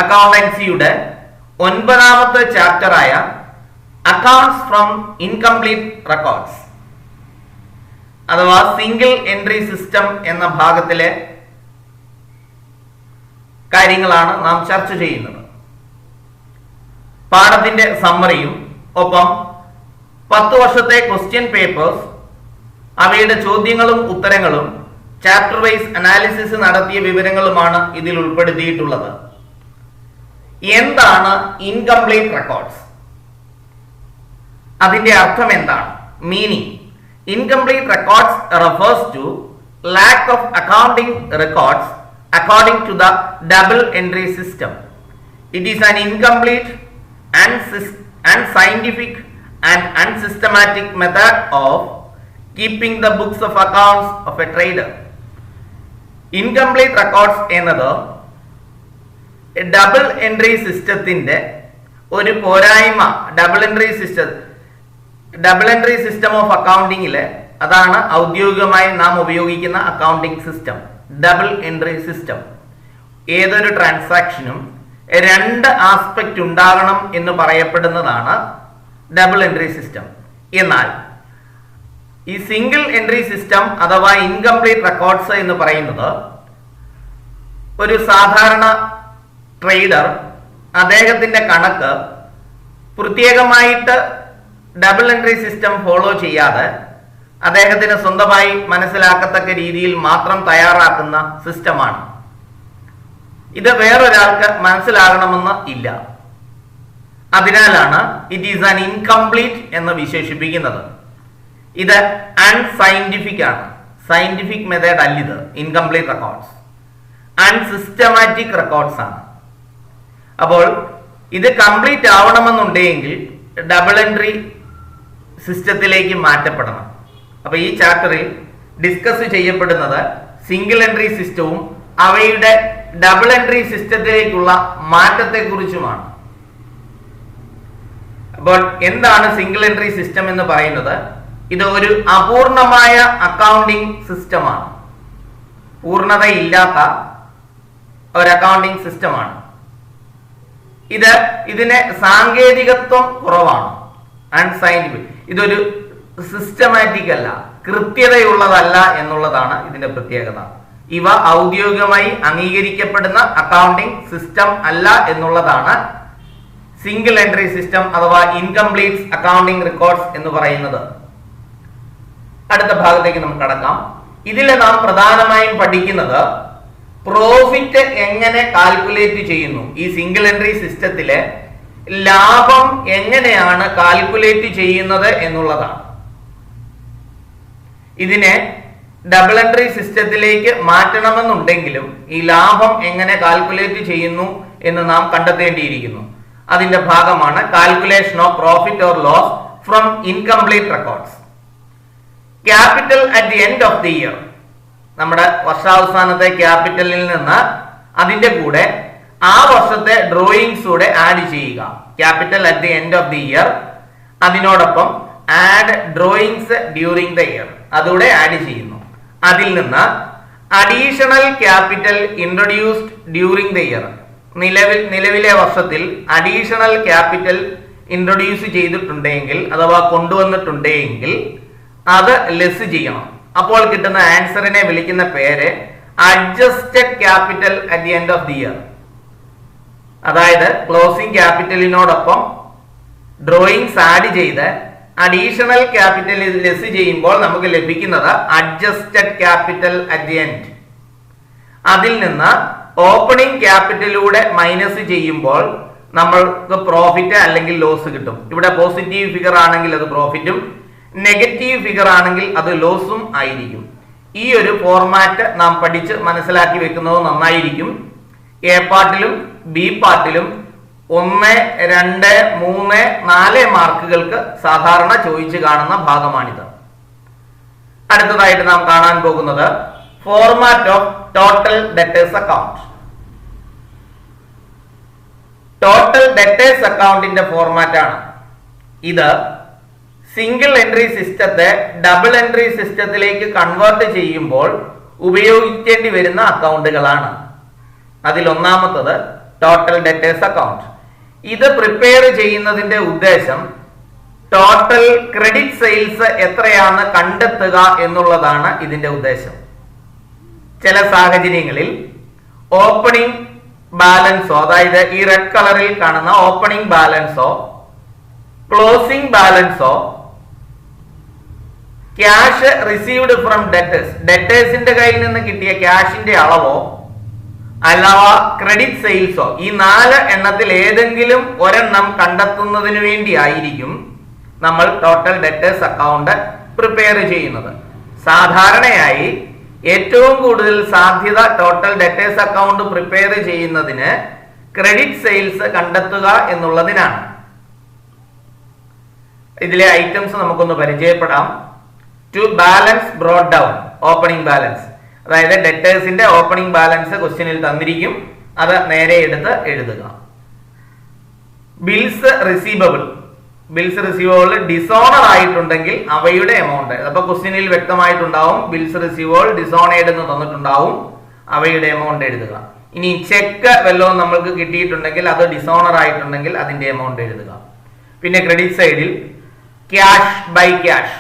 അക്കൗണ്ടൻസിയുടെ 9ാമത്തെ ചാപ്റ്ററായ accounts from incomplete records അഥവാ single entry system എന്ന ഭാഗത്തിലെ കാര്യങ്ങളാണ് നാം ചർച്ച ചെയ്യുന്നത്. പാഠത്തിന്റെ സമ്മറിയും ഒപ്പം 10 വർഷത്തെ ക്വസ്റ്റ്യൻ പേപ്പേഴ്സ്, അവയുടെ ചോദ്യങ്ങളും ഉത്തരങ്ങളും, ചാപ്റ്റർ വൈസ് അനാലിസിസ് നടത്തിയ വിവരങ്ങളുമാണ് ഇതിൽ ഉൾപ്പെടുത്തിയിട്ടുള്ളത്. എന്താണ് ഇൻകംപ്ലീറ്റ് റെക്കോർഡ്സ്? അതിന്റെ അർത്ഥം എന്താണ്? Meaning: incomplete records refers to lack of accounting records according to the double entry system. It is an incomplete, unscientific and unsystematic method of keeping the books of accounts of a trader. Incomplete records എന്നത് double entry സിസ്റ്റത്തിന്റെ ഒരു പോരായ്മ. Double entry system of അക്കൗണ്ടിങ്ങില് അതാണ് ഔദ്യോഗികമായി നാം ഉപയോഗിക്കുന്ന accounting system. Double entry system. ഏതൊരു ട്രാൻസാക്ഷനും 2 aspect ഉണ്ടാകണം എന്ന് പറയപ്പെടുന്നതാണ് ഡബിൾ എൻട്രി സിസ്റ്റം. എന്നാൽ ഈ സിംഗിൾ എൻട്രി സിസ്റ്റം അഥവാ ഇൻകംപ്ലീറ്റ് റെക്കോർഡ്സ് എന്ന് പറയുന്നത് ഒരു സാധാരണ ട്രേഡർ അദ്ദേഹത്തിന്റെ കണക്ക് പ്രത്യേകമായിട്ട് ഡബിൾ എൻട്രി സിസ്റ്റം ഫോളോ ചെയ്യാതെ അദ്ദേഹത്തിന് സ്വന്തമായി മനസ്സിലാക്കത്തക്ക രീതിയിൽ മാത്രം തയ്യാറാക്കുന്ന സിസ്റ്റമാണ്. ഇത് വേറൊരാൾക്ക് മനസ്സിലാകണമെന്ന് ഇല്ല. അതിനാലാണ് ഇറ്റ് ഈസ് ആൻ ഇൻകംപ്ലീറ്റ് എന്ന് വിശേഷിപ്പിക്കുന്നത്. ഇത് അൺസയന്റിഫിക് ആണ്. സയന്റിഫിക് മെത്തേഡ് അല്ല ഇത്. ഇൻകംപ്ലീറ്റ് റെക്കോർഡ്സ് അൺസിസ്റ്റമാറ്റിക് റെക്കോർഡ്സ് ആണ്. അപ്പോൾ ഇത് കംപ്ലീറ്റ് ആവണമെന്നുണ്ടെങ്കിൽ ഡബിൾ എൻട്രി സിസ്റ്റത്തിലേക്ക് മാറ്റപ്പെടണം. അപ്പൊ ഈ ചാപ്റ്ററിൽ ഡിസ്കസ് ചെയ്യപ്പെടുന്നത് സിംഗിൾ എൻട്രി സിസ്റ്റവും അവയുടെ ഡബിൾ എൻട്രി സിസ്റ്റത്തിലേക്കുള്ള മാറ്റത്തെക്കുറിച്ചുമാണ്. അപ്പോൾ എന്താണ് സിംഗിൾ എൻട്രി സിസ്റ്റം എന്ന് പറയുന്നത്? ഇത് ഒരു അപൂർണമായ അക്കൗണ്ടിംഗ് സിസ്റ്റമാണ്. പൂർണ്ണതയില്ലാത്ത ഒരു അക്കൗണ്ടിംഗ് സിസ്റ്റമാണ്. ഇതിന് സാങ്കേതികത്വം കുറവാണ്. അൺസയന്റിഫിക്. ഇതൊരു സിസ്റ്റമാറ്റിക് അല്ല, കൃത്യതയുള്ളതല്ല എന്നുള്ളതാണ് ഇതിന്റെ പ്രത്യേകത. ഇവ ഔദ്യോഗികമായി അംഗീകരിക്കപ്പെടുന്ന അക്കൗണ്ടിംഗ് സിസ്റ്റം അല്ല എന്നുള്ളതാണ് സിംഗിൾ എൻട്രി സിസ്റ്റം അഥവാ ഇൻകംപ്ലീറ്റ് അക്കൗണ്ടിംഗ് റെക്കോർഡ്സ് എന്ന് പറയുന്നത്. അടുത്ത ഭാഗത്തേക്ക് നമുക്ക് കടക്കാം. ഇതിൽ നാം പ്രധാനമായും പഠിക്കുന്നത് പ്രോഫിറ്റ് എങ്ങനെ കാൽക്കുലേറ്റ് ചെയ്യുന്നു. ഈ സിംഗിൾ എൻട്രി സിസ്റ്റത്തിലെ ലാഭം എങ്ങനെയാണ് കാൽക്കുലേറ്റ് ചെയ്യുന്നത് എന്നുള്ളതാണ്. ഇതിനെ ഡബിൾ എൻട്രി സിസ്റ്റത്തിലേക്ക് മാറ്റണമെന്നുണ്ടെങ്കിലും ഈ ലാഭം എങ്ങനെ കാൽക്കുലേറ്റ് ചെയ്യുന്നു എന്ന് നാം കണ്ടെത്തേണ്ടിയിരിക്കുന്നു. അതിന്റെ ഭാഗമാണ് calculation of profit or loss from incomplete records. Capital at the end of the year. നമ്മുടെ വർഷാവസാനത്തെ ക്യാപിറ്റലിൽ നിന്ന് അതിന്റെ കൂടെ ആ വർഷത്തെ ഡ്രോയിങ്സ് കൂടെ ആഡ് ചെയ്യുക. Capital at the end of the year, അതിനോടൊപ്പം add drawings during the year, അതുകൂടെ ആഡ് ചെയ്യുന്നു. അതിൽ നിന്ന് additional capital introduced during the year. നിലവിലെ വർഷത്തിൽ അഡീഷണൽ ക്യാപിറ്റൽ ഇൻട്രൊഡ്യൂസ് ചെയ്തിട്ടുണ്ടെങ്കിൽ അഥവാ കൊണ്ടുവന്നിട്ടുണ്ടെങ്കിൽ അത് ലെസ് ചെയ്യണം. അപ്പോൾ കിട്ടുന്ന ആൻസറിനെ വിളിക്കുന്ന പേര് adjusted capital at the end of the year. അതായത് ക്ലോസിംഗ് ക്യാപിറ്റലിനോടൊപ്പം ഡ്രോയിങ്സ് ആഡ് ചെയ്ത് അഡീഷണൽ ക്യാപിറ്റൽ ലെസ് ചെയ്യുമ്പോൾ നമുക്ക് ലഭിക്കുന്നത് adjusted capital at the end. അതിൽ നിന്ന് ഓപ്പണിംഗ് ക്യാപിറ്റലിലൂടെ മൈനസ് ചെയ്യുമ്പോൾ നമ്മൾക്ക് പ്രോഫിറ്റ് അല്ലെങ്കിൽ ലോസ് കിട്ടും. ഇവിടെ പോസിറ്റീവ് ഫിഗർ ആണെങ്കിൽ അത് പ്രോഫിറ്റും, നെഗറ്റീവ് ഫിഗർ ആണെങ്കിൽ അത് ലോസും ആയിരിക്കും. ഈ ഒരു ഫോർമാറ്റ് നാം പഠിച്ച് മനസ്സിലാക്കി വെക്കുന്നത് നന്നായിരിക്കും. എ പാർട്ടിലും ബി പാർട്ടിലും 1, 2, 3, 4 മാർക്കുകൾക്ക് സാധാരണ ചോദിച്ചു കാണുന്ന ഭാഗമാണിത്. അടുത്തതായിട്ട് നാം കാണാൻ പോകുന്നത് format of total debtors account. Total debtors അക്കൗണ്ടിന്റെ ഫോർമാറ്റ് ആണ് ഇത്. സിംഗിൾ എൻട്രി സിസ്റ്റത്തെ ഡബിൾ എൻട്രി സിസ്റ്റത്തിലേക്ക് കൺവേർട്ട് ചെയ്യുമ്പോൾ ഉപയോഗിക്കേണ്ടി വരുന്ന അക്കൗണ്ടുകളാണ്. അതിൽ ഒന്നാമത്തത് ടോട്ടൽ ഡെറ്റേഴ്സ് അക്കൗണ്ട്. ഇത് പ്രിപ്പയർ ചെയ്യുന്നതിന്റെ ഉദ്ദേശം ടോട്ടൽ ക്രെഡിറ്റ് സെയിൽസ് എത്രയാണെന്ന് കണ്ടെത്തുക എന്നുള്ളതാണ് ഇതിന്റെ ഉദ്ദേശം. ചില സാഹചര്യങ്ങളിൽ ഓപ്പണിംഗ് ബാലൻസോ, അതായത് ഈ റെഡ് കളറിൽ കാണുന്ന ഓപ്പണിംഗ് ബാലൻസോ ക്ലോസിംഗ് ബാലൻസോ ക്യാഷ് റിസീവ്ഡ് ഫ്രം ഡെറ്റേഴ്സിന്റെ കയ്യിൽ നിന്ന് കിട്ടിയ ക്യാഷിന്റെ അളവോ അല്ലാതെ ക്രെഡിറ്റ് സെയിൽസോ, ഈ 4 എണ്ണത്തിൽ ഏതെങ്കിലും ഒരെണ്ണം കണ്ടെത്തുന്നതിന് വേണ്ടിയായിരിക്കും നമ്മൾ ടോട്ടൽ ഡെറ്റേഴ്സ് അക്കൗണ്ട് പ്രിപ്പയർ ചെയ്യുന്നത്. സാധാരണയായി ഏറ്റവും കൂടുതൽ സാധ്യത ടോട്ടൽ ഡെറ്റേഴ്സ് അക്കൗണ്ട് പ്രിപ്പയർ ചെയ്യുന്നതിന് ക്രെഡിറ്റ് സെയിൽസ് കണ്ടെത്തുക എന്നുള്ളതിനാണ്. ഇതിലെ ഐറ്റംസ് നമുക്കൊന്ന് പരിചയപ്പെടാം. To balance brought down opening balance, അതായത് ഡെറ്റേഴ്സിന്റെ ഓപ്പണിംഗ് ബാലൻസ് ക്വസ്റ്റ്യനിൽ തന്നിരിക്കും, അത് നേരെ എടുത്ത് എഴുതുക. ബിൽസ് റിസീവബിൾ ഡിസോണർ ആയിട്ടുണ്ടെങ്കിൽ അവയുടെ എമൗണ്ട്, അപ്പൊ ക്വസ്റ്റ്യനിൽ വ്യക്തമായിട്ടുണ്ടാവും. ബിൽസ് റിസീവബിൾ ഡിസോണേഡ് എന്ന് തന്നിട്ടുണ്ടാവും, അവയുടെ എമൗണ്ട് എഴുതുക. ഇനി ചെക്ക് വല്ലതും നമ്മൾക്ക് കിട്ടിയിട്ടുണ്ടെങ്കിൽ, അത് ഡിസോണർ ആയിട്ടുണ്ടെങ്കിൽ അതിന്റെ എമൗണ്ട് എഴുതുക. പിന്നെ ക്രെഡിറ്റ് സൈഡിൽ ക്യാഷ് ബൈ ക്യാഷ്,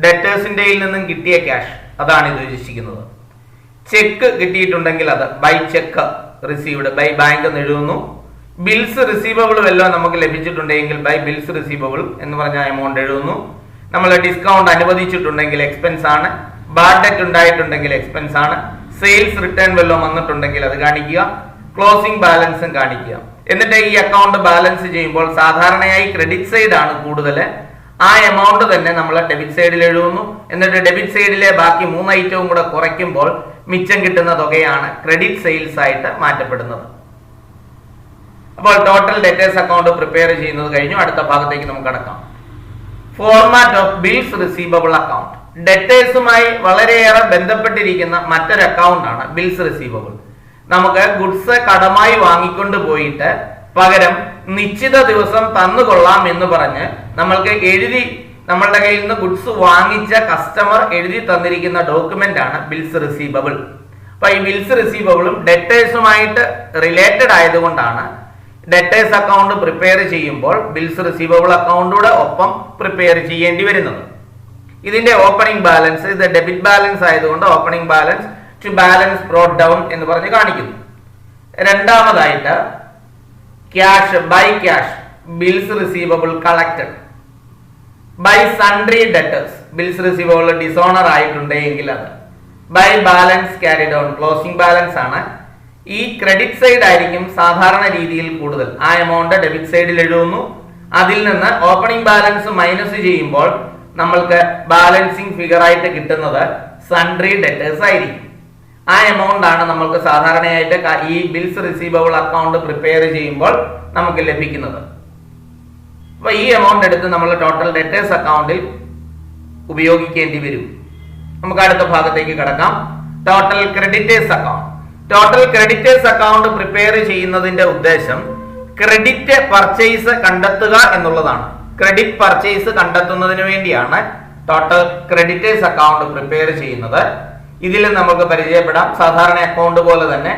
ഡെറ്റേഴ്സിന്റെ നിന്നും കിട്ടിയ ക്യാഷ്, അതാണ് ഇത് ഉദ്ദേശിക്കുന്നത്. ചെക്ക് കിട്ടിയിട്ടുണ്ടെങ്കിൽ അത് by cheque received, by bank എന്ന് എഴുതുന്നു. ബിൽസ് റിസീവബിൾ വല്ലതും നമുക്ക് ലഭിച്ചിട്ടുണ്ടെങ്കിൽ ബൈ ബിൽസ് റിസീവബിൾ എന്ന് പറഞ്ഞ എമൗണ്ട് എഴുതുന്നു. നമ്മൾ ഡിസ്കൗണ്ട് അനുവദിച്ചിട്ടുണ്ടെങ്കിൽ എക്സ്പെൻസ് ആണ്. ബാഡ് ഡെറ്റ് ഉണ്ടായിട്ടുണ്ടെങ്കിൽ എക്സ്പെൻസ് ആണ്. സെയിൽസ് റിട്ടേൺ വല്ലതും വന്നിട്ടുണ്ടെങ്കിൽ അത് കാണിക്കുക. ക്ലോസിംഗ് ബാലൻസും കാണിക്കുക. എന്നിട്ട് ഈ അക്കൗണ്ട് ബാലൻസ് ചെയ്യുമ്പോൾ സാധാരണയായി ക്രെഡിറ്റ് സൈഡ് ആണ് കൂടുതൽ. ആ എമൗണ്ട് തന്നെ നമ്മൾ ഡെബിറ്റ് സൈഡിൽ എഴുതുന്നു. എന്നിട്ട് ഡെബിറ്റ് സൈഡിലെ ബാക്കി 3 ഐറ്റവും കൂടെ കുറയ്ക്കുമ്പോൾ മിച്ചം കിട്ടുന്ന തുകയാണ് ക്രെഡിറ്റ് സെയിൽസ് ആയിട്ട് മാറ്റപ്പെടുന്നത്. അപ്പോൾ ടോട്ടൽ ഡെറ്റേഴ്സ് അക്കൗണ്ട് പ്രിപ്പയർ ചെയ്യുന്നത് കഴിഞ്ഞു. അടുത്ത ഭാഗത്തേക്ക് നമുക്ക് കടക്കാം. Format of bills receivable account. ഡെറ്റേഴ്സുമായി വളരെയേറെ ബന്ധപ്പെട്ടിരിക്കുന്ന മറ്റൊരു അക്കൗണ്ട് ആണ് ബിൽസ് റിസീവബിൾ. നമുക്ക് ഗുഡ്സ് കടമായി വാങ്ങിക്കൊണ്ട് പോയിട്ട് പകരം നിശ്ചിത ദിവസം തന്നുകൊള്ളാം എന്ന് പറഞ്ഞ് നമ്മൾക്ക് നമ്മളുടെ കയ്യിൽ നിന്ന് ഗുഡ്സ് വാങ്ങിച്ച കസ്റ്റമർ എഴുതി തന്നിരിക്കുന്ന ഡോക്യുമെന്റ് ആണ് ബിൽസ് റിസീവബിൾ. അപ്പൊ ഈ ബിൽസ് റിസീവബിളും ഡെറ്റേഴ്സുമായിട്ട് റിലേറ്റഡ് ആയതുകൊണ്ടാണ് ഡെറ്റേഴ്സ് അക്കൗണ്ട് പ്രിപ്പയർ ചെയ്യുമ്പോൾ ബിൽസ് റിസീവബിൾ അക്കൗണ്ടൂടെ ഒപ്പം പ്രിപ്പയർ ചെയ്യേണ്ടി വരുന്നത്. ഇതിന്റെ ഓപ്പണിംഗ് ബാലൻസ്, ഇത് ഡെബിറ്റ് ബാലൻസ് ആയതുകൊണ്ട് opening balance to balance brought down എന്ന് പറഞ്ഞ് കാണിക്കുന്നു. രണ്ടാമതായിട്ട് cash by cash bills receivable collected by sundry debtors, bills receivable dishonour ആയിട്ടുണ്ടെങ്കിൽ അത് by balance carried on, closing balance ആണ്. ഈ ക്രെഡിറ്റ് സൈഡ് ആയിരിക്കും സാധാരണ രീതിയിൽ കൂടുതൽ. ആ എമൗണ്ട് ഡെബിറ്റ് സൈഡിൽ എഴുതുന്നു. അതിൽ നിന്ന് ഓപ്പണിംഗ് ബാലൻസ് മൈനസ് ചെയ്യുമ്പോൾ നമ്മൾക്ക് ബാലൻസിങ് ഫിഗർ ആയിട്ട് കിട്ടുന്നത് സൺട്രി ഡെറ്റേഴ്സ് ആയിരിക്കും. ആ എമൗണ്ട് ആണ് നമ്മൾക്ക് സാധാരണയായിട്ട് ഈ ബിൽസ് റിസീവബിൾ അക്കൗണ്ട് പ്രിപ്പയർ ചെയ്യുമ്പോൾ നമുക്ക് ലഭിക്കുന്നത്. അപ്പൊ ഈ എമൗണ്ട് എടുത്ത് നമ്മൾ ടോട്ടൽ ഡെറ്റേഴ്സ് അക്കൗണ്ടിൽ ഉപയോഗിക്കേണ്ടി വരും. നമുക്ക് അടുത്ത ഭാഗത്തേക്ക് കടക്കാം. Total creditors account. Total creditors account prepare ചെയ്യുന്നതിന്റെ ഉദ്ദേശം ക്രെഡിറ്റ് പർച്ചേസ് കണ്ടെത്തുക എന്നുള്ളതാണ്. ക്രെഡിറ്റ് പർച്ചേസ് കണ്ടെത്തുന്നതിന് വേണ്ടിയാണ് ടോട്ടൽ ക്രെഡിറ്റേഴ്സ് അക്കൗണ്ട് പ്രിപ്പയർ ചെയ്യുന്നത്. ഇതിൽ നമുക്ക് പരിചയപ്പെടാം. സാധാരണ അക്കൗണ്ട് പോലെ തന്നെ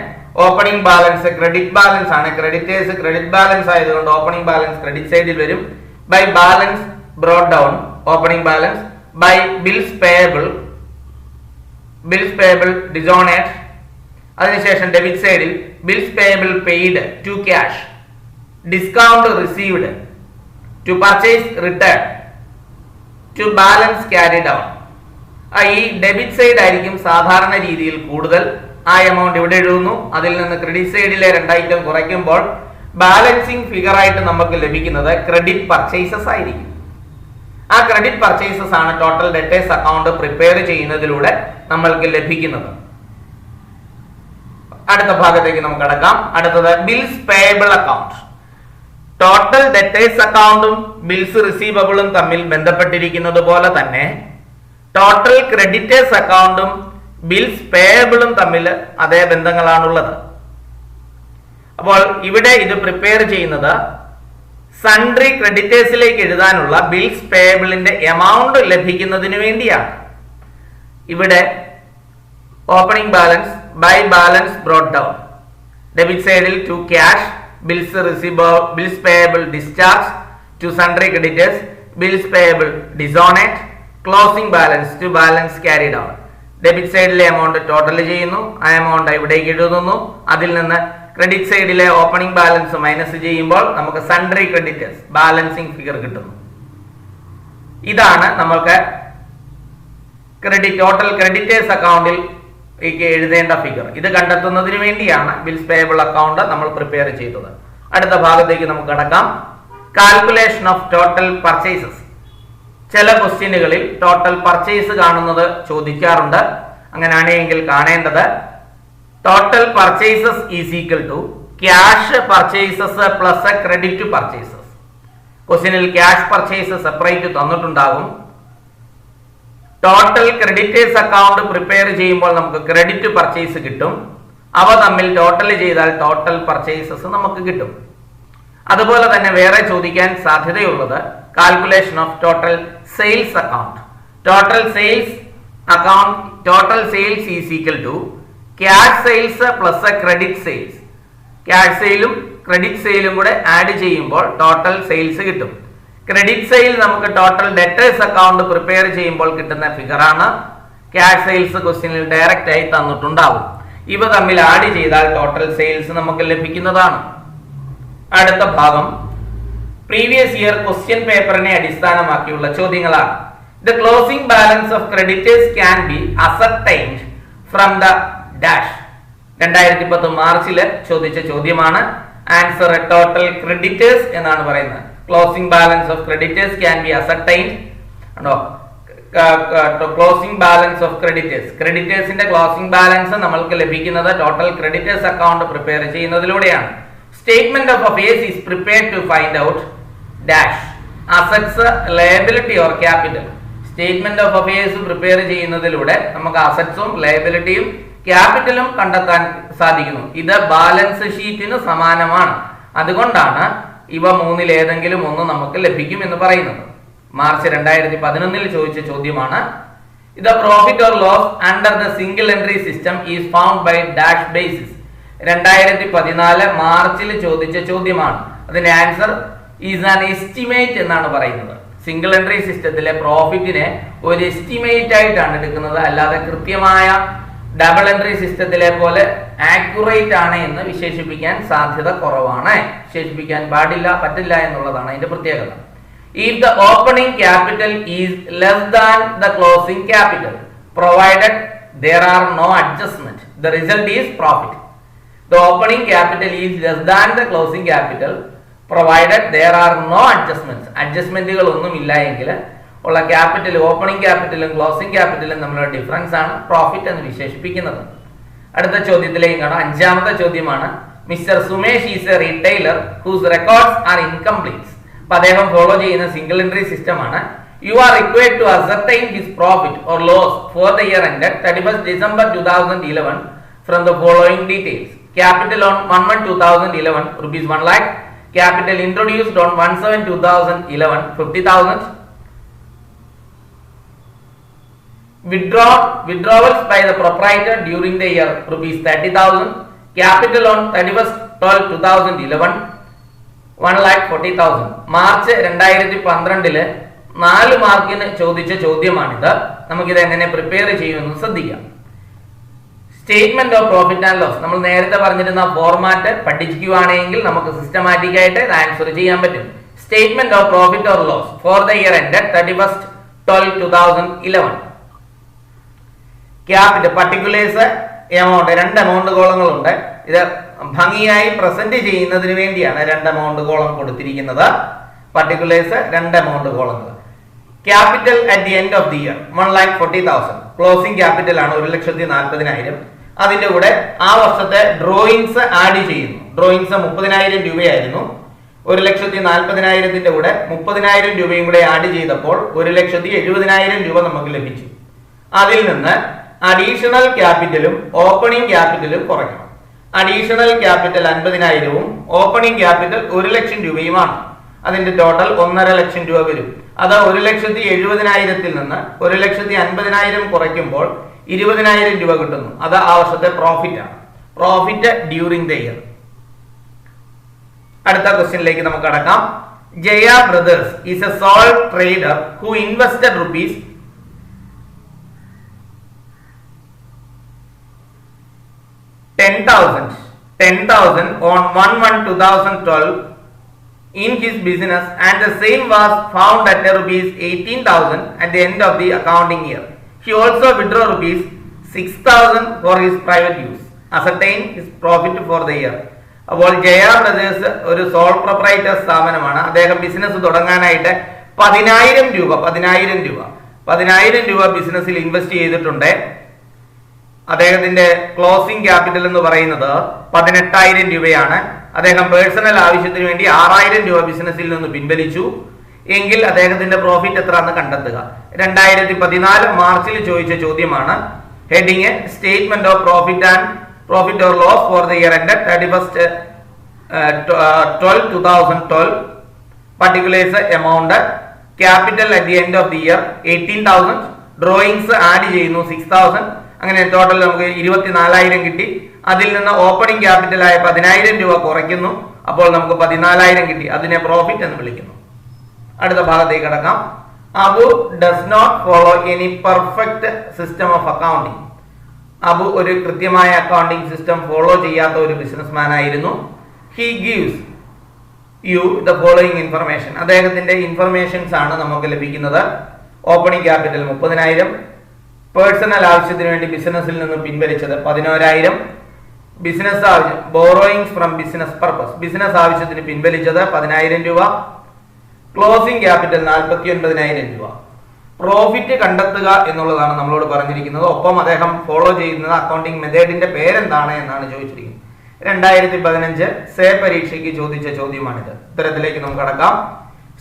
ഓപ്പണിംഗ് ബാലൻസ് ക്രെഡിറ്റ് ബാലൻസ് ആണ്. ക്രെഡിറ്റേഴ്സ് ക്രെഡിറ്റ് ബാലൻസ് ആയതുകൊണ്ട് ഓപ്പണിംഗ് ബാലൻസ് ക്രെഡിറ്റ് സൈഡിൽ വരും. By balance brought down opening balance. By bills payable dishonoured. അതിനുശേഷം ഡെബിറ്റ് സൈഡിൽ bills payable paid to cash, discount received, to purchase return, to balance carry down. ഈ debit side ആയിരിക്കും സാധാരണ രീതിയിൽ കൂടുതൽ. ആ എമൗണ്ട് ഇവിടെ എഴുതുന്നു. അതിൽ നിന്ന് ക്രെഡിറ്റ് സൈഡിലെ 2 ഐറ്റം കുറയ്ക്കുമ്പോൾ ബാലൻസിങ് ഫിഗർ ആയിട്ട് നമുക്ക് ലഭിക്കുന്നത് ക്രെഡിറ്റ് പർച്ചേസസ് ആയിരിക്കും. ആ ക്രെഡിറ്റ് പർച്ചേസസ് ആണ് ടോട്ടൽ ഡെറ്റേഴ്സ് അക്കൗണ്ട് പ്രിപ്പയർ ചെയ്യുന്നതിലൂടെ നമ്മൾക്ക് ലഭിക്കുന്നത്. അടുത്ത ഭാഗത്തേക്ക് നമുക്ക് കടക്കാം. അടുത്തത് bills payable account. Total debtors അക്കൗണ്ടും ബിൽസ് റിസീവബിളും തമ്മിൽ ബന്ധപ്പെട്ടിരിക്കുന്നത് പോലെ തന്നെ ടോട്ടൽ ക്രെഡിറ്റേഴ്സ് അക്കൗണ്ടും ബിൽസ് പേയബിളും തമ്മിൽ അതേ ബന്ധങ്ങളാണുള്ളത്. അപ്പോൾ ഇവിടെ ഇത് പ്രിപ്പയർ ചെയ്യുന്നത് സൺട്രി ക്രെഡിറ്റേഴ്സിലേക്ക് എഴുതാനുള്ള ബിൽസ് പേയബിളിന്റെ എമൗണ്ട് ലഭിക്കുന്നതിന് വേണ്ടിയാണ്. ഇവിടെ opening balance by balance brought down debit സൈഡിൽ to cash, bills receivable, bills payable discharge, to sundry creditors, bills payable dishonoured, closing balance to balance carried out. Debit സൈഡിലെ amount total ചെയ്യുന്നു, ആ amount ഇവിടേക്ക് എഴുതുന്നു. അതിൽ നിന്ന് ക്രെഡിറ്റ് സൈഡിലെ opening balance minus ചെയ്യുമ്പോൾ നമുക്ക് സൺട്രി ക്രെഡിറ്റേഴ്സ് ബാലൻസിംഗ് ഫിഗർ കിട്ടുന്നു. ഇതാണ് നമ്മൾക്ക് ടോട്ടൽ ക്രെഡിറ്റേഴ്സ് അക്കൗണ്ടിൽ എഴുതേണ്ട ഫിഗർ. ഇത് കണ്ടെത്തുന്നതിന് വേണ്ടിയാണ് ബിൽസ് പേയബിൾ അക്കൗണ്ട് നമ്മൾ പ്രിപ്പയർ ചെയ്തത്. അടുത്ത ഭാഗത്തേക്ക് നമുക്ക് കടക്കാം. Calculation of total purchases. ചില ക്വസ്റ്റ്യനുകളിൽ ടോട്ടൽ പർച്ചേസ് കാണുന്നത് ചോദിക്കാറുണ്ട്. അങ്ങനെയാണെങ്കിൽ കാണേണ്ടത് total purchases is equal to cash purchases plus credit purchases. ക്വസ്റ്റ്യനിൽ ക്യാഷ് പർച്ചേസ് സെപ്പറേറ്റ് തന്നിട്ടുണ്ടാകും. ടോട്ടൽ ക്രെഡിറ്റേഴ്സ് അക്കൗണ്ട് പ്രിപ്പയർ ചെയ്യുമ്പോൾ നമുക്ക് ക്രെഡിറ്റ് പർച്ചേസ് കിട്ടും. അവ തമ്മിൽ ടോട്ടൽ ചെയ്താൽ ടോട്ടൽ പർച്ചേസസ് നമുക്ക് കിട്ടും. അതുപോലെ തന്നെ വേറെ ചോദിക്കാൻ സാധ്യതയുള്ളത് calculation of total sales account. Total sales account, total sales is equal to cash sales plus credit sales. Cash സെയിലും ക്രെഡിറ്റ് സെയിലും കൂടെ ആഡ് ചെയ്യുമ്പോൾ ടോട്ടൽ സെയിൽസ് കിട്ടും. ക്രെഡിറ്റ് സെയിൽ നമുക്ക് ടോട്ടൽ ഡെറ്റേഴ്സ് അക്കൗണ്ട് പ്രിപ്പയർ ചെയ്യുമ്പോൾ കിട്ടുന്ന ഫിഗറാണ്. ക്യാഷ് സെയിൽസ് ക്വസ്റ്റ്യനിൽ ഡയറക്റ്റ് ആയി തന്നിട്ടുണ്ടാവും. ഇവ തമ്മിൽ ആഡ് ചെയ്താൽ ടോട്ടൽ സെയിൽസ് നമുക്ക് ലഭിക്കുന്നതാണ്. അടുത്ത ഭാഗം പ്രീവിയസ് ഇയർ ക്വസ്റ്റ്യൻ പേപ്പറിനെ അടിസ്ഥാനമാക്കിയുള്ള ചോദ്യങ്ങളാണ്. The closing balance of creditors can be ascertained from the dash. 2010 മാർച്ചിൽ ചോദിച്ച ചോദ്യമാണ്. ആൻസർ ടോട്ടൽ ക്രെഡിറ്റേഴ്സ് എന്നാണ് പറയുന്നത്. Closing balance of creditors can be ascertained. Closing balance of creditors, ക്രെഡിറ്റേഴ്സിന്റെ ക്ലോസിംഗ് ബാലൻസ് നമ്മൾക്ക് ലഭിക്കുന്നത് ടോട്ടൽ ക്രെഡിറ്റേഴ്സ് അക്കൗണ്ട് പ്രിപ്പയർ ചെയ്യുന്നതിലൂടെയാണ്. Statement of affairs is prepared to find out dash assets, liability or capital. Statement of affairs prepare ചെയ്യുന്നതിലൂടെ നമുക്ക് അസറ്റ്സും ലയബിലിറ്റിയും ക്യാപിറ്റലും കണ്ടെത്താൻ സാധിക്കുന്നു. ഇത് balance ഷീറ്റിന് സമാനമാണ്. അതുകൊണ്ടാണ് ഇവ മൂന്നിൽ ഏതെങ്കിലും ഒന്ന് നമുക്ക് ലഭിക്കും എന്ന് പറയുന്നത്. മാർച്ച് 2011 ചോദിച്ച ചോദ്യമാണ്. ഇത് profit or loss under the single entry system is found by dash basis. 2014 മാർച്ചിൽ ചോദിച്ച ചോദ്യമാണ്. അതിന്റെ ആൻസർ ഈസ് ആൻ എസ്റ്റിമേറ്റ് എന്നാണ് പറയുന്നത്. സിംഗിൾ എൻട്രി സിസ്റ്റത്തിലെ പ്രോഫിറ്റിനെ ഒരു എസ്റ്റിമേറ്റ് ആയിട്ടാണ് എടുക്കുന്നത്, അല്ലാതെ കൃത്യമായ ഡബിൾ എൻട്രി സിസ്റ്റത്തിലെ പോലെ ആക്യുറേറ്റ് ആണ് എന്ന് വിശേഷിപ്പിക്കാൻ സാധ്യത കുറവാണ്. വിശേഷിപ്പിക്കാൻ പറ്റില്ല എന്നുള്ളതാണ് അതിന്റെ പ്രത്യേകത. If the opening capital is less than the closing capital, provided there are no adjustment, the result is profit. The opening capital is less than the closing capital, provided there are no adjustments. അഡ്ജസ്റ്റ്മെന്റുകൾ ഒന്നും ഇല്ല എങ്കിൽ ഉള്ള capital, opening ക്യാപിറ്റലും closing ക്യാപിറ്റലും തമ്മിലുള്ള difference ആണ് profit എന്ന് വിശേഷിപ്പിക്കുന്നത്. അടുത്ത ചോദ്യത്തിലേക്ക് കാണാം. 5ാമത്തെ ചോദ്യമാണ്. Mister Sumesh is a retailer whose records are incomplete. അപ്പൊ അദ്ദേഹം ഫോളോ ചെയ്യുന്ന സിംഗിൾ എൻട്രി സിസ്റ്റം ആണ്. You are required to ascertain his profit or loss for the year ended 31st December 2011 from the following details. Capital on 1/1/2011 rupees 1 lakh. Capital introduced on 1/7/2011 50,000. Withdrawals by the proprietor during the year rupees 30,000. Capital on 31st 12/2011 1,40,000. March 2012 4 മാർക്കിന് ചോദിച്ച ചോദ്യമാണിത്. നമുക്കിത് എങ്ങനെ prepare ചെയ്യുമെന്ന് ശ്രദ്ധിക്കാം. Statement of profit and loss നമ്മൾ നേരത്തെ പറഞ്ഞിരുന്ന format പഠിക്കുകയാണെങ്കിൽ നമുക്ക് സിസ്റ്റമാറ്റിക് ആയിട്ട് ആൻസർ ചെയ്യാൻ പറ്റും. Statement of profit or loss for the year ended 31st 12/2011. Capital particulars amount, 2 amount കോളങ്ങളുണ്ട്. ഇത് ഭംഗിയായി പ്രസന്റ് ചെയ്യുന്നതിന് വേണ്ടിയാണ് 2 എമൗണ്ട് കോളം കൊടുത്തിരിക്കുന്നത്. പർട്ടിക്കുലേഴ്സ് 2 എമൗണ്ട് കോളങ്ങൾ. Capital at the end of the year 1,40,000. Closing capital ആണ് 1,40,000. അതിന്റെ കൂടെ ആ വർഷത്തെ ഡ്രോയിങ്സ് ആഡ് ചെയ്യുന്നു. ഡ്രോയിങ്സ് 30,000 രൂപയായിരുന്നു. 1,40,000 കൂടെ 30,000 രൂപയും കൂടെ ആഡ് ചെയ്തപ്പോൾ 1,70,000 രൂപ നമുക്ക് ലഭിച്ചു. അതിൽ നിന്ന് അഡീഷണൽ ക്യാപിറ്റലും ഓപ്പണിംഗ് ക്യാപിറ്റലും കുറയ്ക്കണം. അഡീഷണൽ ക്യാപിറ്റൽ 50,000 ഓപ്പണിംഗ് ക്യാപിറ്റൽ 1,00,000 രൂപയുമാണ്. അതിന്റെ ടോട്ടൽ 1.5 ലക്ഷം രൂപ വരും. അത് 1,70,000 നിന്ന് 1,50,000 കുറയ്ക്കുമ്പോൾ 20,000 രൂപ കിട്ടുന്നു. അത് ആ വർഷത്തെ പ്രോഫിറ്റ് ആണ്. Profit during the year. അടുത്ത ക്വസ്റ്റ്യനിലേക്ക് നമുക്ക് കടക്കാം. Jaya brothers is A sole trader who invested rupees 10,000 on 1/1/2012 in his business, and the same was found at rupees 18,000 at the end of the accounting year. He also withdrew rupees 6,000 for his private use. Ascertain his profit for the year. അപ്പോൾ Jaya brothers ഒരു soul proprietor സ്ഥാപനമാണ്. അദ്ദേഹം business തുടങ്ങാനായിട്ട് 10,000 രൂപ ബിസിനസ്സിൽ invest ചെയ്തിട്ടുണ്ട്. അദ്ദേഹത്തിന്റെ closing capital എന്ന് പറയുന്നത് 18,000 രൂപയാണ്. അദ്ദേഹം പേഴ്സണൽ ആവശ്യത്തിന് വേണ്ടി 6,000 രൂപ ബിസിനസ്സിൽ നിന്ന് പിൻവലിച്ചു എങ്കിൽ അദ്ദേഹത്തിന്റെ പ്രോഫിറ്റ് എത്രയാണെന്ന് കണ്ടെത്തുക. 2014 മാർച്ചിൽ ചോദിച്ച ചോദ്യമാണ്. Heading statement of profit or loss for the year end 31/12/2012. Particulars amount, capital at the end of the year 18,000, drawings add ചെയ്യുന്നു 6,000. അങ്ങനെ ടോട്ടൽ നമുക്ക് 24,000 കിട്ടി. അതിൽ നിന്ന് ഓപ്പണിംഗ് ക്യാപിറ്റൽ ആയ 10,000 രൂപ കുറയ്ക്കുന്നു. അപ്പോൾ നമുക്ക് 14,000 കിട്ടി. അതിനെ പ്രോഫിറ്റ് എന്ന് വിളിക്കുന്നു. അടുത്ത ഭാഗത്തേക്ക് കടക്കാം. Abu does not follow any perfect system of accounting. Abu ഒരു കൃത്യമായ അക്കൗണ്ടിങ് സിസ്റ്റം ഫോളോ ചെയ്യാത്ത ഒരു ബിസിനസ്മാൻ ആയിരുന്നു. He gives you the following information. അദ്ദേഹത്തിന്റെ ഇൻഫർമേഷൻസ് ആണ് നമുക്ക് ലഭിക്കുന്നത്. ഓപ്പണിംഗ് ക്യാപിറ്റൽ 30,000, പേഴ്സണൽ ആവശ്യത്തിന് വേണ്ടി ബിസിനസ്സിൽ നിന്ന് പിൻവലിച്ചത് 11,000, ബിസിനസ് ആവശ്യം borrowings from business purpose, business ആവശ്യത്തിന് പിൻവലിച്ചത് 10,000 രൂപ, ക്ലോസിംഗ് ക്യാപിറ്റൽ 49,000 രൂപ. പ്രോഫിറ്റ് കണ്ടെത്തുക എന്നുള്ളതാണ് നമ്മളോട് പറഞ്ഞിരിക്കുന്നത്. ഒപ്പം അദ്ദേഹം ഫോളോ ചെയ്യുന്നത് അക്കൗണ്ടിങ് മെത്തേഡിന്റെ പേരെന്താണ് എന്നാണ് ചോദിച്ചിരിക്കുന്നത്. 2015 സേ പരീക്ഷയ്ക്ക് ചോദിച്ച ചോദ്യമാണിത്. ഉത്തരത്തിലേക്ക് നമുക്ക് കടക്കാം.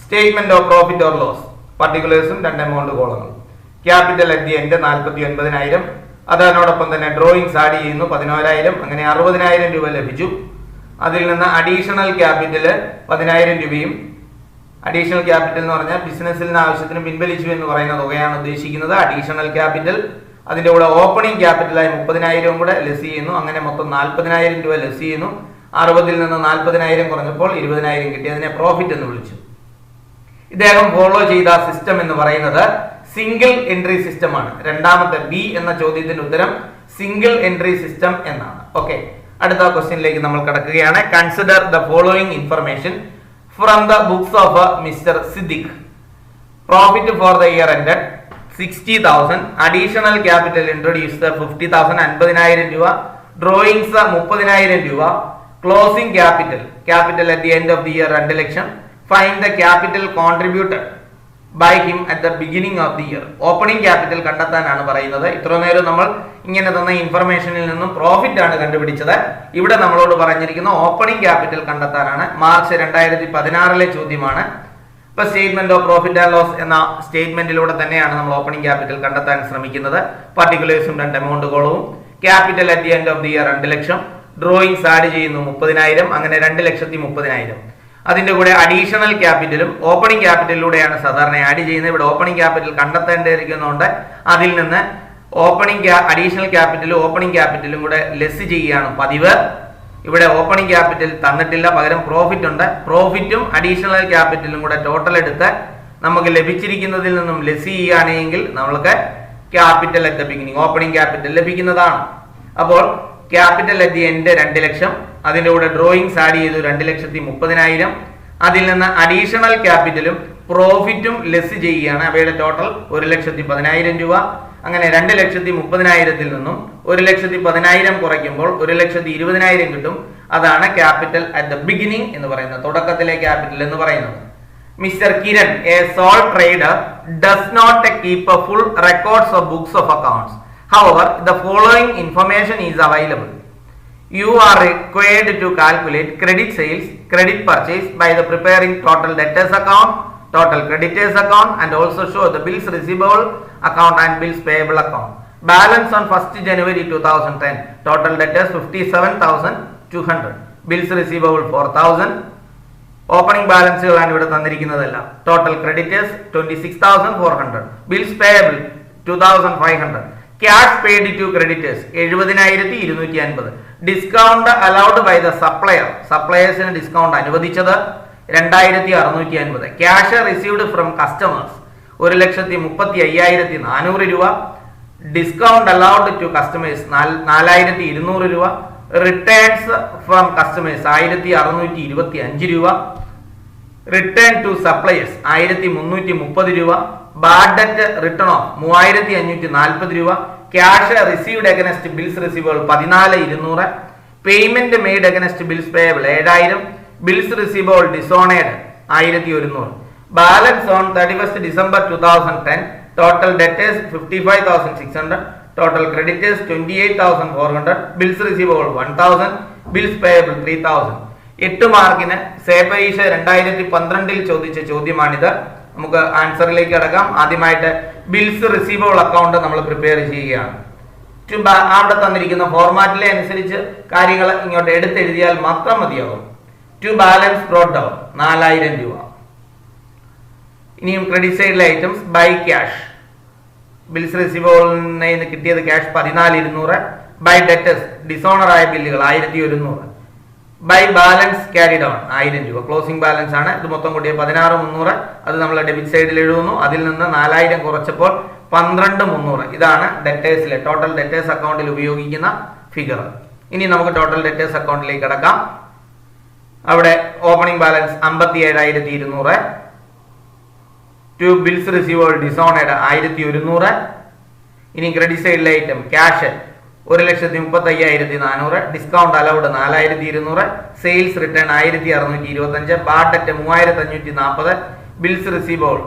Statement of profit or loss, പർട്ടിക്കുലേഴ്സും 2 എമൗണ്ട് കോളങ്ങളും. Capital at the end 49,000. അതിനോടൊപ്പം തന്നെ ഡ്രോയിങ്സ് ആഡ് ചെയ്യുന്നു 11,000. അങ്ങനെ 60,000 രൂപ ലഭിച്ചു. അതിൽ നിന്ന് അഡീഷണൽ ക്യാപിറ്റൽ 10,000 രൂപയും, അഡീഷണൽ ക്യാപിറ്റൽ എന്ന് പറഞ്ഞാൽ ബിസിനസ്സിൽ നിന്ന് ആവശ്യത്തിന് പിൻവലിച്ചു എന്ന് പറയുന്ന തുകയാണ് ഉദ്ദേശിക്കുന്നത്. അഡീഷണൽ ക്യാപിറ്റൽ, അതിന്റെ കൂടെ ഓപ്പണിംഗ് ക്യാപിറ്റലായി 30,000 കൂടെ ലെസ് ചെയ്യുന്നു. അങ്ങനെ മൊത്തം 40,000 രൂപ ലെസ് ചെയ്യുന്നു. 60 നിന്ന് 40,000 കുറഞ്ഞപ്പോൾ 20,000 കിട്ടി. അതിനെ പ്രോഫിറ്റ് എന്ന് വിളിച്ചു. ഇദ്ദേഹം ഫോളോ ചെയ്ത സിസ്റ്റം എന്ന് പറയുന്നത് സിംഗിൾ എൻട്രി സിസ്റ്റം ആണ്. രണ്ടാമത്തെ ബി എന്ന ചോദ്യത്തിന്റെ ഉത്തരം സിംഗിൾ എൻട്രി സിസ്റ്റം എന്നാണ്. ഓക്കെ, അടുത്ത ക്വസ്റ്റ്യനിലേക്ക് നമ്മൾ കടക്കുകയാണ്. Consider the following information from the books of mister Siddique. Profit for the year ended 60,000, additional capital introduced 50,000 50,000 രൂപ, ഡ്രോയിങ്സ് 30,000 രൂപ, closing capital at the end of the year 2 lakh. Find the capital contributed by him at the beginning of the year. Opening capital കണ്ടെത്താനാണ് പറയുന്നത്. ഇത്ര നേരം നമ്മൾ ഇങ്ങനെ തന്ന ഇൻഫർമേഷനിൽ നിന്നും പ്രോഫിറ്റ് ആണ് കണ്ടുപിടിച്ചത്. ഇവിടെ നമ്മളോട് പറഞ്ഞിരിക്കുന്ന ഓപ്പണിംഗ് ക്യാപിറ്റൽ കണ്ടെത്താനാണ്. മാർച്ച് 2016 ചോദ്യമാണ്. ഇപ്പൊ statement of profit and loss എന്ന സ്റ്റേറ്റ്മെന്റിലൂടെ തന്നെയാണ് നമ്മൾ ഓപ്പണിംഗ് ക്യാപിറ്റൽ കണ്ടെത്താൻ ശ്രമിക്കുന്നത്. പർട്ടിക്കുലേഴ്സും 2 എമൗണ്ട് കോളവും. Capital at the end of the year 2 ലക്ഷം, ഡ്രോയിങ്സ് ആഡ് ചെയ്യുന്നു 30,000. അങ്ങനെ 2,30,000. അതിന്റെ കൂടെ അഡീഷണൽ ക്യാപിറ്റലും ഓപ്പണിംഗ് ക്യാപിറ്റലിലൂടെയാണ് സാധാരണ ആഡ് ചെയ്യുന്നത്. ഇവിടെ ഓപ്പണിംഗ് ക്യാപിറ്റൽ കണ്ടെത്തേണ്ടിയിരിക്കുന്നതുകൊണ്ട് അതിൽ നിന്ന് അഡീഷണൽ ക്യാപിറ്റലും ഓപ്പണിംഗ് ക്യാപിറ്റലും കൂടെ ലെസ് ചെയ്യുകയാണ് പതിവ്. ഇവിടെ ഓപ്പണിംഗ് ക്യാപിറ്റൽ തന്നിട്ടില്ല, പകരം പ്രോഫിറ്റ് ഉണ്ട്. പ്രോഫിറ്റും അഡീഷണൽ ക്യാപിറ്റലും കൂടെ ടോട്ടൽ എടുത്ത് നമുക്ക് ലഭിച്ചിരിക്കുന്നതിൽ നിന്നും ലെസ് ചെയ്യുകയാണെങ്കിൽ നമ്മൾക്ക് capital at the beginning opening capital ലഭിക്കുന്നതാണ്. അപ്പോൾ ക്യാപിറ്റൽ അറ്റ് ദി എൻഡ് 2 ലക്ഷം, അതിന്റെ കൂടെ ഡ്രോയിങ്സ് ആഡ് ചെയ്തു 2,30,000. അതിൽ നിന്ന് അഡീഷണൽ ക്യാപിറ്റലും പ്രോഫിറ്റും ലെസ് ചെയ്യുകയാണ്. അവയുടെ ടോട്ടൽ 1,10,000 രൂപ. അങ്ങനെ 2,30,000 നിന്നും 1,10,000 കുറയ്ക്കുമ്പോൾ 1,20,000 കിട്ടും. അതാണ് ക്യാപിറ്റൽ അറ്റ് ദ ബിഗിനിങ് എന്ന് പറയുന്നത്, തുടക്കത്തിലെ ക്യാപിറ്റൽ എന്ന് പറയുന്നത്. Mister Kiran, a sole trader, does not keep a full records of books of accounts. However, the following information is available. You are required to calculate credit sales, credit purchase by the preparing total debtors account, total creditors account, and also show the bills receivable account and bills payable account. Balance on 1st January 2010. Total debtors 57,200. Bills receivable 4,000. Opening balanceകളാണ് ഇവിടെ തന്നിരിക്കുന്നതല്ല. Total creditors 26,400. Bills payable 2,500. Cash paid to creditors 70,250. Discount allowed by the supplier, സപ്ലയേഴ്സിന് discount അനുവദിച്ചത് 2,650. Cash received from customers 1,35,400 രൂപ. Discount allowed to customers 4,200 രൂപ. Returns from customers 1,625 രൂപ. Return to suppliers 1,330 രൂപ. Bad debt return of 3,540 രൂപ. Cash received against bills receivable 14,200. Payment made against bills payable 7,000. Bills receivable dishonoured 1,100. Balance on 31st December 2010. Total debtors 55,600. Total creditors 28,400. Bills receivable 1,000. Bills payable 3,000. 8 മാർക്കിന് പരീക്ഷ 2012 ചോദിച്ച ചോദ്യമാണിത്. നമുക്ക് ആൻസറിലേക്ക് കടക്കാം. ആദ്യമായിട്ട് bills receivable account നമ്മൾ prepare ചെയ്യുകയാണ്. അവിടെ തന്നിരിക്കുന്ന ഫോർമാറ്റിലെ അനുസരിച്ച് കാര്യങ്ങൾ ഇങ്ങോട്ട് എടുത്തെഴുതിയാൽ മാത്രം മതിയാകും. ടു ബാലൻസ് ബ്രോട്ട് ഡൗൺ 4,000 രൂപ. ഇനിയും ക്രെഡിറ്റ് സൈഡിലെ ഐറ്റംസ് ബൈ ക്യാഷ്, ബിൽസ് റിസീവബിളിൽ നിന്ന് കിട്ടിയത് ക്യാഷ് 14,200. ബൈ ഡെറ്റേഴ്സ് ഡിസോണർ ആയ ബില്ലുകൾ 1,100. ബൈ ബാലൻസ് ക്യാരി ഡൗൺ 1,000 രൂപ. ക്ലോസിംഗ് ബാലൻസ് ആണ്. ഇത് മൊത്തം കൂടിയ 16,300. അത് നമ്മൾ ഡെബിറ്റ് സൈഡിൽ എഴുതുന്നു. അതിൽ നിന്ന് 4,000 കുറച്ചപ്പോൾ 12,300. ഇതാണ് ഡെറ്റേഴ്സിലെ ടോട്ടൽ ഡെറ്റേഴ്സ് അക്കൗണ്ടിൽ ഉപയോഗിക്കുന്ന ഫിഗർ. ഇനി നമുക്ക് ടോട്ടൽ ഡെറ്റേഴ്സ് അക്കൗണ്ടിലേക്ക് കടക്കാം. അവിടെ opening balance 57,200. To bills receivable dishonoured 1,100. ഇനി ക്രെഡിറ്റ് സൈഡിലെ item cash 1,35,400. Discount allowed 4,200. Sales return 1,625. Bad debt 3,540. Bills receivable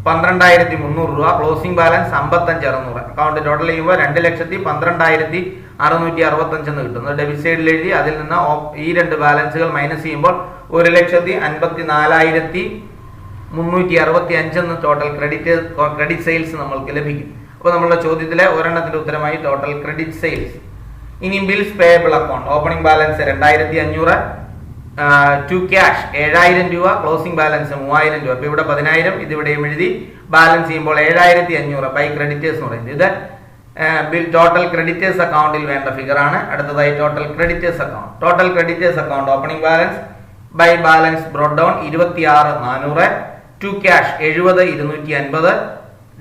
12,300 രൂപ. Closing balance 55,600. അക്കൗണ്ട് ടോട്ടൽ ചെയ്യുമ്പോൾ 2,12,665 എന്ന് കിട്ടുന്നു. ഡെബിറ്റ് സൈഡിൽ എഴുതി അതിൽ നിന്ന് ഈ രണ്ട് ബാലൻസുകൾ മൈനസ് ചെയ്യുമ്പോൾ 1,54,365 എന്ന് ടോട്ടൽ ക്രെഡിറ്റ് സെയിൽസ് നമ്മൾക്ക് ലഭിക്കും. അപ്പോൾ നമ്മളുടെ ചോദ്യത്തിലെ ഒരെണ്ണത്തിന്റെ ഉത്തരമായി ടോട്ടൽ ക്രെഡിറ്റ് സെയിൽസ്. ഇനി bills payable account opening balance 2,500. To cash 7,000 രൂപ. ക്ലോസിംഗ് ബാലൻസ് 3,000 രൂപ. അപ്പോൾ ഇവിടെ 10,000 ഇതിവിടെയും എഴുതി ബാലൻസ് ചെയ്യുമ്പോൾ 7,500 ബൈ ക്രെഡിറ്റേഴ്സ് എന്ന് പറയുന്നത്. ഇത് ടോട്ടൽ ക്രെഡിറ്റേഴ്സ് അക്കൗണ്ടിൽ വേണ്ട ഫിഗർ ആണ്. അടുത്തതായി total creditors account. Total creditors account opening balance by balance brought down 26,400. To cash 70,250.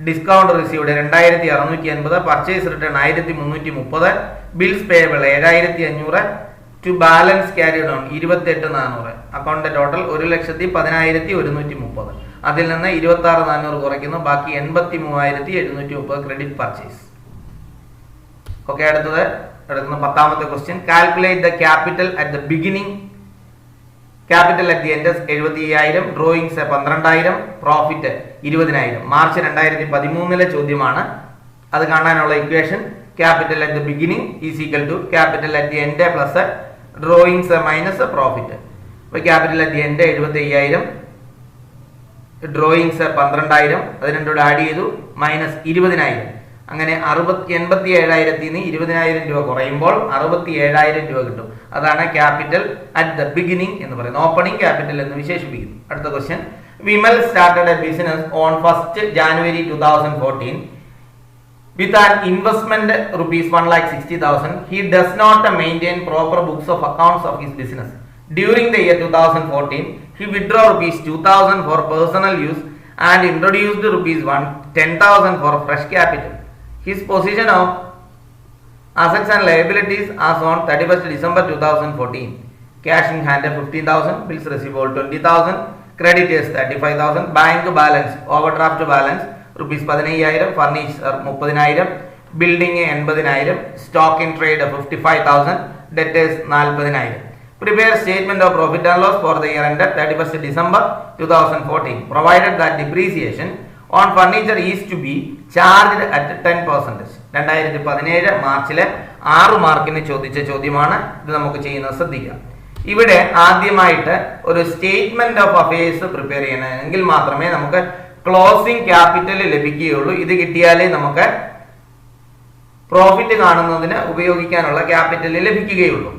Discount received 2,650. Purchase return 1,330. Bills payable 7,500. To balance carry down 28,400. അക്കൗണ്ടിന്റെ ടോട്ടൽ 1,10,130. അതിൽ നിന്ന് 26,400 കുറയ്ക്കുന്നു. ബാക്കി 83,730 ക്രെഡിറ്റ് പർച്ചേസ്. ഓക്കെ, അടുക്കുന്ന 10ാമത്തെ question. Calculate the capital at the beginning. Capital at the end 75,000. Drawings 12,000. Profit 20,000. March 2013 ചോദ്യമാണ്. അത് കാണാനുള്ള equation capital at the beginning is equal to capital at the end plus drawings minus profit. അപ്പോൾ capital at the end 75,000, drawings 12,000, അത് രണ്ടും കൂടെ add ചെയ്തു minus 20,000. അങ്ങനെ 87,000 നിന്ന് 20,000 രൂപ കുറയുമ്പോൾ 67,000 രൂപ കിട്ടും. അതാണ് ക്യാപിറ്റൽ അറ്റ് ദ ബിഗിനിങ് എന്ന് പറയുന്നത്. ഓപ്പണിംഗ് ക്യാപിറ്റൽ എന്ന് വിശേഷിപ്പിക്കുന്നു. അടുത്ത question. Vimal started A business on 1st January 2014 with an investment rupees 1,60,000. He does not maintain proper books of accounts of his business. During the year 2014, he withdrew rupees 2,000 for personal use and introduced rupees 10,000 for fresh capital. His position of assets and liabilities as on 31st December 2014. Cash in hand 15,000, bills receivable 20,000, creditors 35,000, bank balance, overdraft balance rupees 15,000, furniture 30,000, building 80,000, stock in trade 55,000, debtors 40,000. Prepare statement of profit and loss for the year ended 31st December 2014, provided that depreciation on furniture is to be charged at 10%. 2017 മാർച്ചിലെ 6 മാർക്കിന് ചോദിച്ച ചോദ്യമാണ്. ഇത് നമുക്ക് ചെയ്യുന്നത് ശ്രദ്ധിക്കാം. ഇവിടെ ആദ്യമായിട്ട് ഒരു സ്റ്റേറ്റ്മെന്റ് ഓഫ് അഫയേഴ്സ് പ്രിപ്പയർ ചെയ്യണമെങ്കിൽ മാത്രമേ നമുക്ക് ക്ലോസിംഗ് ക്യാപിറ്റൽ ലഭിക്കുകയുള്ളൂ. ഇത് കിട്ടിയാലേ നമുക്ക് പ്രോഫിറ്റ് കാണുന്നതിന് ഉപയോഗിക്കാനുള്ള ക്യാപിറ്റൽ ലഭിക്കുകയുള്ളൂ.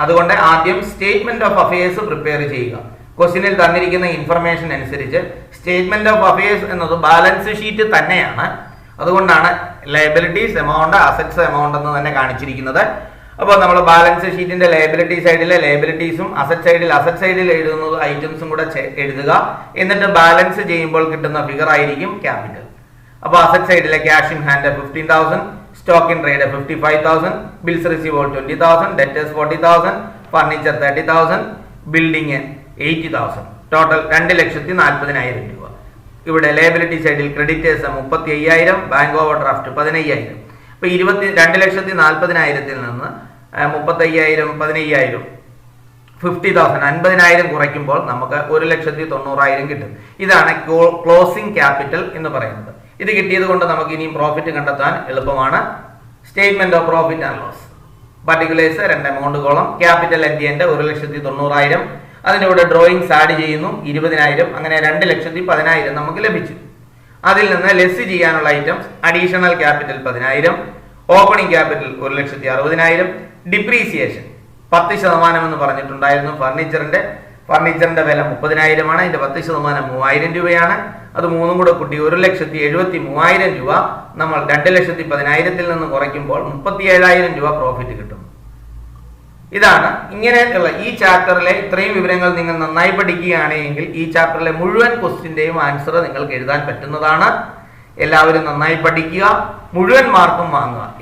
അതുകൊണ്ട് ആദ്യം സ്റ്റേറ്റ്മെന്റ് ഓഫ് അഫയേഴ്സ് പ്രിപ്പയർ ചെയ്യുക. ക്വസ്റ്റ്യനിൽ തന്നിരിക്കുന്ന ഇൻഫർമേഷൻ അനുസരിച്ച് സ്റ്റേറ്റ്മെന്റ് ഓഫ് അഫയേഴ്സ് എന്നത് ബാലൻസ് ഷീറ്റ് തന്നെയാണ്. അതുകൊണ്ടാണ് ലയബിലിറ്റീസ് എമൗണ്ട് അസറ്റ്സ് എമൗണ്ട് എന്ന് തന്നെ കാണിച്ചിരിക്കുന്നത്. അപ്പോൾ നമ്മൾ ബാലൻസ് ഷീറ്റിന്റെ ലയബിലിറ്റി സൈഡിലെ ലയബിലിറ്റീസും അസറ്റ് സൈഡിൽ എഴുതുന്നത് ഐറ്റംസും കൂടെ എഴുതുക. എന്നിട്ട് ബാലൻസ് ചെയ്യുമ്പോൾ കിട്ടുന്ന ഫിഗർ ആയിരിക്കും ക്യാപിറ്റൽ. അപ്പോൾ അസറ്റ് സൈഡിലെ cash in hand 15,000, stock in trade 55,000, bills receivable 20,000, debtors 40,000, furniture 30,000, building 80,000, total 2,40,000 രൂപ. ഇവിടെ ലയബിലിറ്റി സൈഡിൽ ക്രെഡിറ്റേഴ്സ് 35,000, ബാങ്ക് ഓവർ ഡ്രാഫ്റ്റ് 15,000. ഇപ്പൊ 2,40,000 നിന്ന് 35,000, 15,000, 50,000, 50,000 കുറയ്ക്കുമ്പോൾ നമുക്ക് 1,90,000 കിട്ടും. ഇതാണ് ക്ലോസിംഗ് ക്യാപിറ്റൽ എന്ന് പറയുന്നത്. ഇത് കിട്ടിയത് കൊണ്ട് നമുക്ക് ഇനിയും പ്രോഫിറ്റ് കണ്ടെത്താൻ എളുപ്പമാണ്. Statement of profit and loss, particulars 2 amount column, capital at the end 1,90,000. അതിൻ്റെ കൂടെ ഡ്രോയിങ്സ് ആഡ് ചെയ്യുന്നു 20,000. അങ്ങനെ 2,10,000 നമുക്ക് ലഭിച്ചു. അതിൽ നിന്ന് ലെസ് ചെയ്യാനുള്ള items additional capital 10,000, opening capital 1,60,000, depreciation 10% എന്ന് പറഞ്ഞിട്ടുണ്ടായിരുന്നു. ഫർണിച്ചറിന്റെ വില 30,000 ആണ്. അതിന്റെ 10% 3,000 രൂപയാണ്. അത് മൂന്നും കൂടെ കൂട്ടി 1,73,000 രൂപ നമ്മൾ 2,10,000 നിന്ന് കുറയ്ക്കുമ്പോൾ 37,000 രൂപ പ്രോഫിറ്റ് കിട്ടും. ഇതാണ് ഇങ്ങനെയുള്ള ഈ ചാപ്റ്ററിലെ ഇത്രയും വിവരങ്ങൾ നിങ്ങൾ നന്നായി പഠിക്കുകയാണെങ്കിൽ ഈ ചാപ്റ്ററിലെ മുഴുവൻ ക്വസ്റ്റ്യന്റെയും ആൻസർ നിങ്ങൾക്ക് എഴുതാൻ പറ്റുന്നതാണ്. എല്ലാവരും നന്നായി പഠിക്കുക, മുഴുവൻ മാർക്കും വാങ്ങുക.